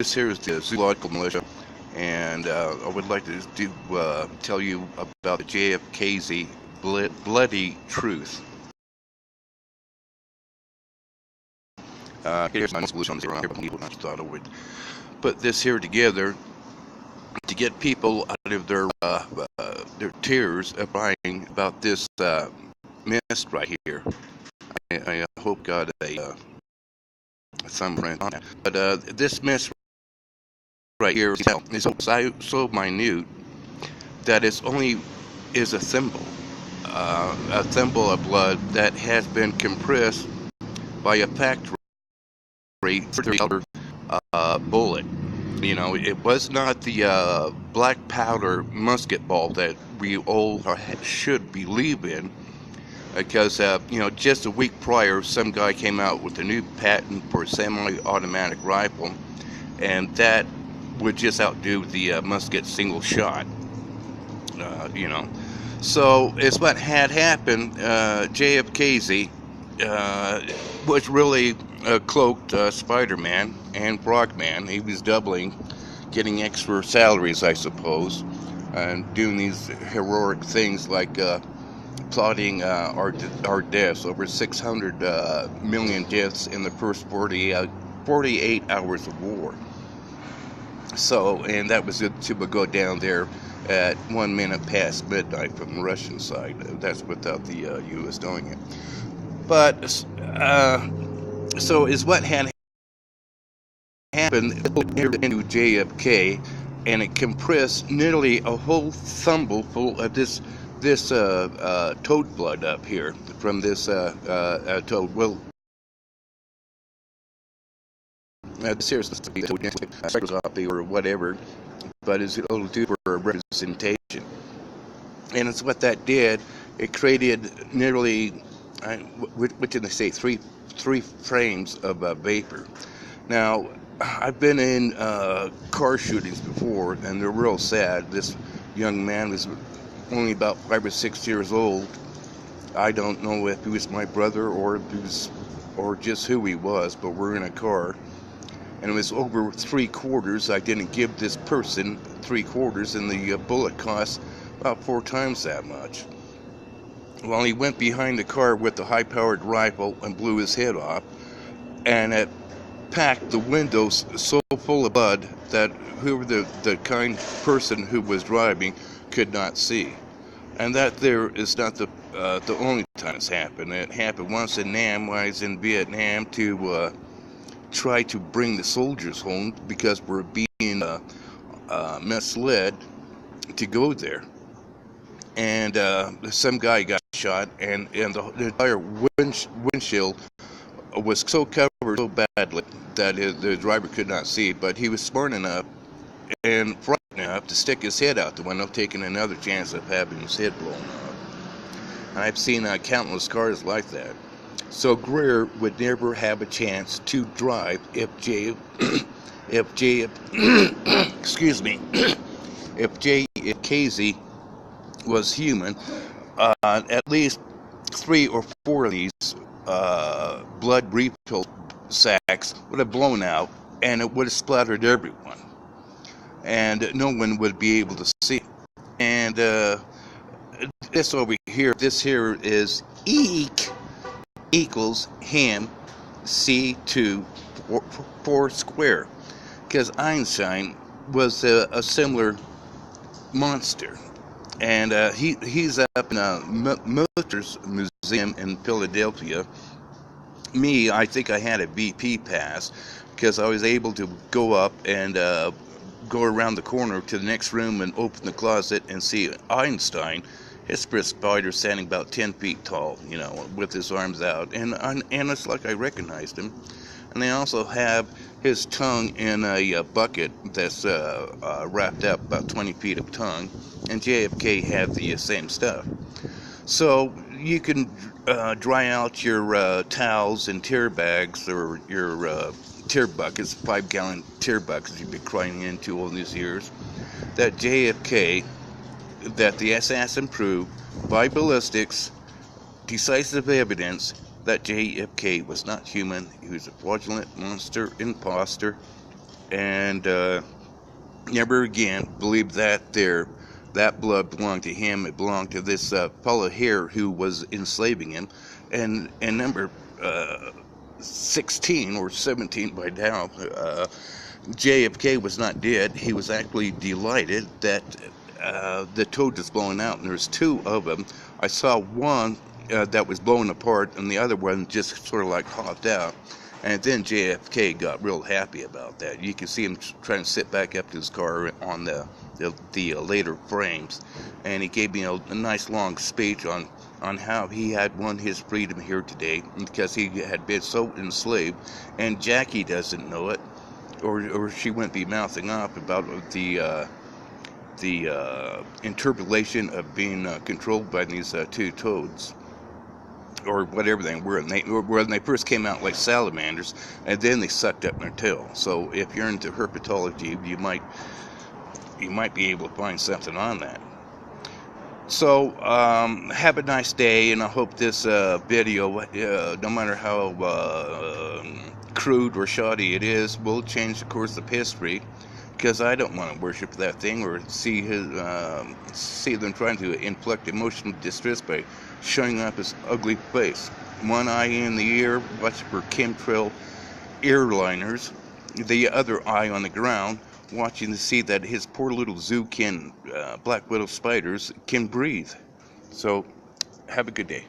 This here is the zoological militia, and I would like to tell you about the JFKz Bloody Truth. Here's my solution around here, but I thought I would put this here together to get people out of their tears crying about this mist right here. I hope God some friend on that. But this mist right here is so minute that it's only is a thimble of blood that has been compressed by a factory bullet. You know, it was not the black powder musket ball that we all should believe in, because you know, just a week prior, some guy came out with a new patent for a semi-automatic rifle, and that would just outdo the musket single shot. You know, so it's what had happened. JFKz was really a cloaked Spiderman and Frogman. He was doubling, getting extra salaries, I suppose, and doing these heroic things like plotting our deaths, over 600 million deaths in the first 48 hours of war. So, and that was to go down there at 1 minute past midnight from the Russian side. That's without the U.S. doing it. But so is what had happened into JFK, and it compressed nearly a whole thimble full of this toad blood up here from this toad. Well, seriously, spectroscopy or whatever, but it'll do for a representation. And it's what that did. It created nearly, what did they say, three frames of vapor. Now, I've been in car shootings before, and they're real sad. This young man was only about 5 or 6 years old. I don't know if he was my brother or if he was, or just who he was, but we're in a car, and it was over 3/4. I didn't give this person 3/4, and the bullet cost about 4 times that much. Well, he went behind the car with the high-powered rifle and blew his head off, and it packed the windows so full of blood that whoever the kind person who was driving could not see. And that there is not the only time it's happened. It happened once in Nam when I was in Vietnam to try to bring the soldiers home because we're being misled to go there. And some guy got shot, and the entire windshield was so covered so badly that the driver could not see. But he was smart enough and frightened enough to stick his head out the window, taking another chance of having his head blown off. And I've seen countless cars like that. So Greer would never have a chance to drive if excuse me, if JFKz was human. At least 3 or 4 of these blood refill sacks would have blown out, and it would have splattered everyone, and no one would be able to see. And this over here, this here is equals ham C2 4 square, because Einstein was a similar monster. And he's up in a Motors Museum in Philadelphia. Me, I think I had a VP pass because I was able to go up and go around the corner to the next room and open the closet and see Einstein, Hesperus spider, standing about 10 feet tall, you know, with his arms out. And it's like I recognized him. And they also have his tongue in a bucket that's wrapped up, about 20 feet of tongue. And JFK had the same stuff. So you can dry out your towels and tear bags, or your tear buckets, 5-gallon tear buckets you've been crying into all these years, that JFK, that the assassin proved by ballistics, decisive evidence, that JFK was not human. He was a fraudulent monster, imposter, and never again believed that that blood belonged to him. It belonged to this fellow here who was enslaving him. And number 16 or 17 by now, JFK was not dead. He was actually delighted that the toad was blowing out, and there's two of them. I saw one that was blowing apart, and the other one just sort of like hopped out. And then JFK got real happy about that. You can see him trying to sit back up to his car on the later frames, and he gave me a nice long speech on how he had won his freedom here today because he had been so enslaved, and Jackie doesn't know it, or she wouldn't be mouthing off about the interpolation of being controlled by these two toads, or whatever they were. When they first came out like salamanders, and then they sucked up their tail. So if you're into herpetology, you might be able to find something on that. So have a nice day, and I hope this video, no matter how crude or shoddy it is, will change the course of history, because I don't want to worship that thing or see them trying to inflict emotional distress by showing up his ugly face. One eye in the ear, watching for chemtrail airliners, the other eye on the ground, watching to see that his poor little zookin black widow spiders can breathe. So, have a good day.